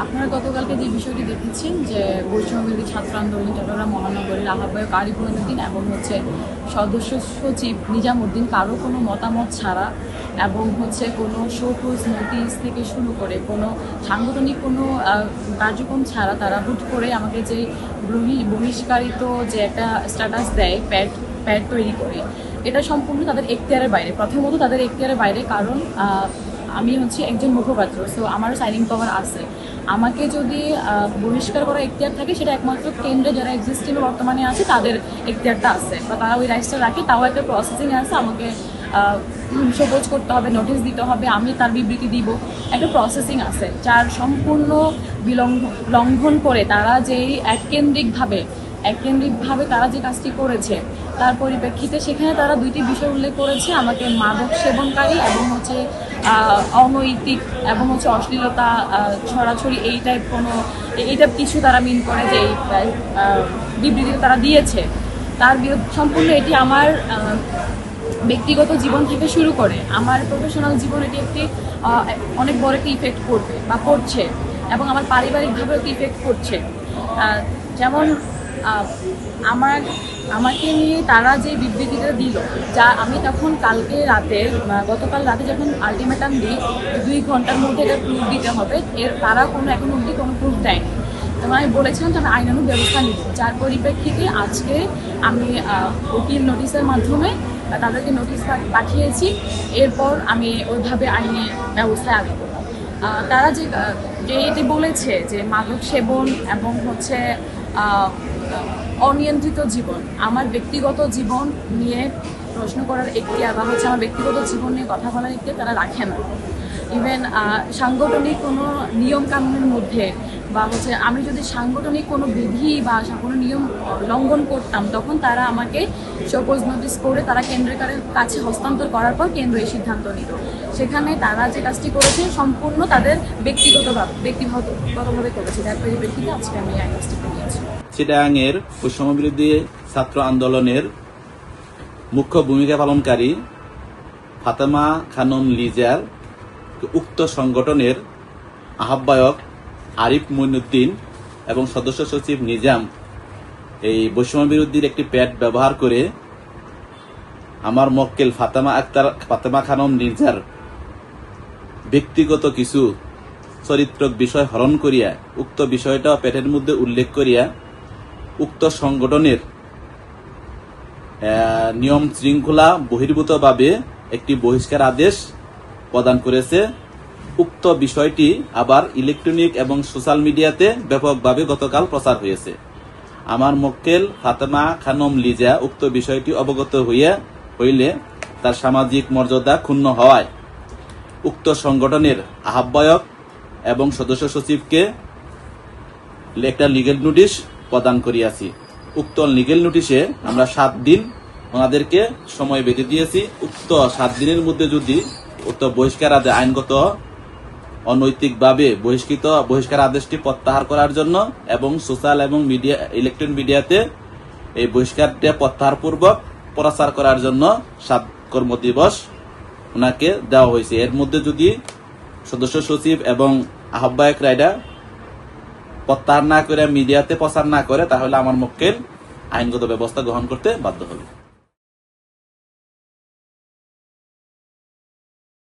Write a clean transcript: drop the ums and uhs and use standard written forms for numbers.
আপনারা গতকালকে যে বিষয়টি দেখেছেন যে বৈষম্যবিরোধী ছাত্র আন্দোলন চট্টগ্রাম মহানগরীর আহ্বায়ক আরিফ মঈনুদ্দিন এবং সদস্য সচিব নিজামুদ্দিন কারো কোনো মতামত ছাড়া এবং কোনো শোকজ নোটিশ থেকে শুরু করে কোনো সাংগঠনিক কোনো কার্যক্রম ছাড়া তারা হুট করে আমাকে যে বহিষ্কারিত যে একটা স্ট্যাটাস দেয় প্যাড তৈরি করে, এটা সম্পূর্ণ তাদের এখতিয়ারের বাইরে। প্রথমত তাদের এখতিয়ারের বাইরে, কারণ আমি একজন মুখপাত্র, সো আমারও সাইনিং পাওয়ার আছে। আমাকে যদি বহিষ্কার করার এখতিয়ার থাকে সেটা একমাত্র কেন্দ্রে যারা এক্সিস্টিং বর্তমানে আছে তাদের এখতিয়ারটা আছে, বা তারা ওই রাইটসটা রাখে। তাও একটা প্রসেসিং আছে, আমাকে সপোজ করতে হবে, নোটিশ দিতে হবে, আমি তার বিবৃতি দিব, একটা প্রসেসিং আছে, যার সম্পূর্ণ লঙ্ঘন করে তারা যেই এককেন্দ্রিকভাবে তারা যে কাজটি করেছে তার পরিপ্রেক্ষিতে সেখানে তারা দুইটি বিষয় উল্লেখ করেছে, আমাকে মাদক সেবনকারী এবং অনৈতিক এবং অশ্লীলতা ছড়াছড়ি এই টাইপ কিছু তারা মিন করে যে বিবৃতি তারা দিয়েছে তার বিরুদ্ধে সম্পূর্ণ এটি আমার ব্যক্তিগত জীবন থেকে শুরু করে আমার প্রফেশনাল জীবন এটি একটি অনেক বড় একটি ইফেক্ট করবে বা করছে, এবং আমার পারিবারিকভাবেও একটি ইফেক্ট করছে। যেমন আমাকে নিয়ে তারা যে বিবৃতিটা দিল, যা আমি তখন গতকাল রাতে যখন আলটিমেটাম দিই 2 ঘন্টার মধ্যে এটা প্রুফ দিতে হবে, তারা এখন অবধি কোনো প্রুফ দেয়নি। এবং আমি বলেছিলাম যে আমি আইনানুগ ব্যবস্থা নিব, যার পরিপ্রেক্ষিতে আজকে আমি উকিল নোটিশের মাধ্যমে তাদেরকে নোটিশ পাঠিয়েছি। এরপর আমি ওইভাবে আইনি ব্যবস্থায় আগাবো। তারা যে এটি বলেছে যে মাদক সেবন এবং অনিয়ন্ত্রিত জীবন, আমার ব্যক্তিগত জীবন নিয়ে প্রশ্ন করার এখতিয়ার বা আমার ব্যক্তিগত জীবন নিয়ে কথা বলার এখতিয়ার তারা রাখে না। ইভেন সাংগঠনিক কোনো নিয়ম কানুনের মধ্যে বা আমি যদি সাংগঠনিক কোনো বিধি বা কোনো নিয়ম লঙ্ঘন করতাম, তখন তারা আমাকে শোকজ নোটিশ করে তারা কেন্দ্রের কাছে হস্তান্তর করার পর কেন্দ্র এই সিদ্ধান্ত নিত। সেখানে তারা যে কাজটি করেছে সম্পূর্ণ তাদের ব্যক্তিগতভাবে করেছে, যার পরিপ্রেক্ষিতে আজকে আমি এই কাজটি নিয়েছি। চিটাগাংয়ের বৈষম্যবিরোধী ছাত্র আন্দোলনের মুখ্য ভূমিকা পালনকারী ফাতেমা খানম লিজার উক্ত সংগঠনের আহ্বায়ক আরিফ মঈনুদ্দিন এবং সদস্য সচিব নিজাম এই বৈষম্যবিরোধীর একটি প্যাড ব্যবহার করে আমার মক্কেল ফাতেমা খানম লিজার ব্যক্তিগত কিছু চরিত্রক বিষয় হরণ করিয়া উক্ত বিষয়টা প্যাডের মধ্যে উল্লেখ করিয়া উক্ত সংগঠনের নিয়ম শৃঙ্খলা বহির্ভূতভাবে একটি বহিষ্কার আদেশ প্রদান করেছে। উক্ত বিষয়টি আবার ইলেকট্রনিক এবং সোশ্যাল মিডিয়াতে ব্যাপকভাবে গতকাল প্রচার হয়েছে। আমার মক্কেল ফাতেমা খানম লিজা উক্ত বিষয়টি অবগত হইলে তার সামাজিক মর্যাদা ক্ষুণ্ণ হওয়ায় উক্ত সংগঠনের আহ্বায়ক এবং সদস্য সচিবকে একটা লিগেল নোটিশ প্রদান করিয়াছি। উক্ত লিগেল নোটিশে আমরা 7 দিন ওনাদেরকে সময় বেঁধে দিয়েছি। উক্ত 7 দিনের মধ্যে যদি উক্ত বহিষ্কার আদেশ আইনগত অনৈতিকভাবে বহিষ্কার আদেশটি প্রত্যাহার করার জন্য এবং সোশ্যাল এবং ইলেকট্রনিক মিডিয়াতে এই বহিষ্কারটি প্রত্যাহার পূর্বক প্রচার করার জন্য 7 কর্মদিবস ওনাকে দেওয়া হয়েছে। এর মধ্যে যদি সদস্য সচিব এবং আহ্বায়ক রায়রা প্রত্যাহার না করে মিডিয়াতে প্রচার না করে, তাহলে আমার মক্কেল আইনগত ব্যবস্থা গ্রহণ করতে বাধ্য হবে।